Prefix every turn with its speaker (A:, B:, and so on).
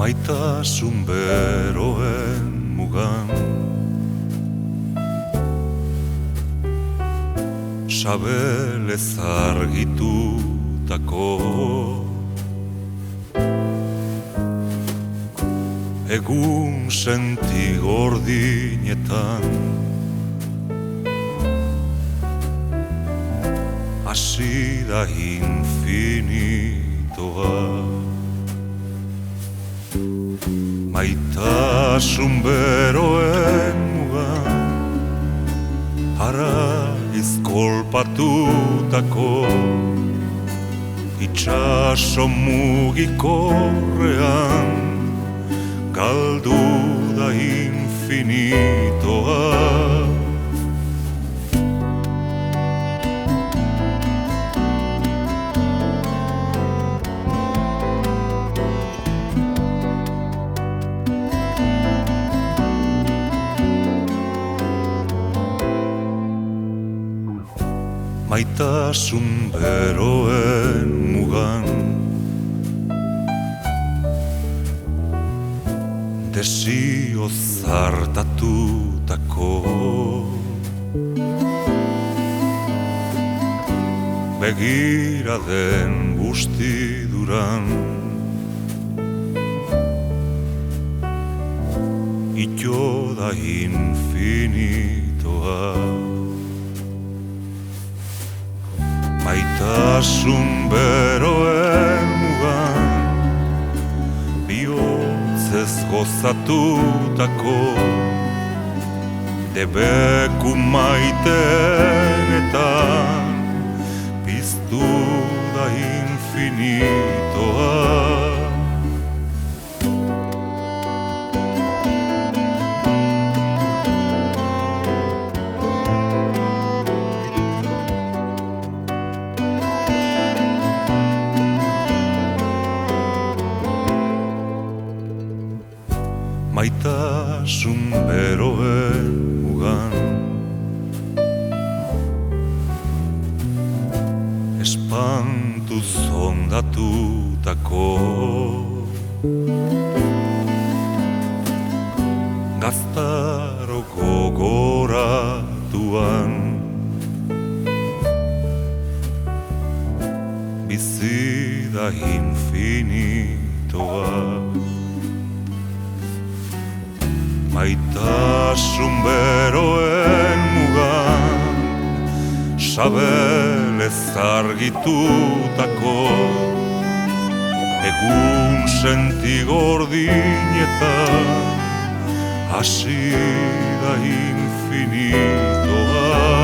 A: maitasun beroen mugan. Sabelez argitutako egun senti gordinetan hasi da infinitoa. Maitasun beroen mugan haraiz kolpatutako itxaso mugikorrean galdu da infinitoa. Maitasun beroen mugan desio zartatutako begira den bustiduran ito da infinitoa. Maitasun beroen mugan bihotzez gozatutako debeku maitenetan piztu da infinitoa. Maitasun beroen mugan espantuz hondatutako gaztaro gogoratuan bizi da infinitoa. Maitasun beroen mugan sabelez argitutako egun senti gordinetan hasi da infinitoa.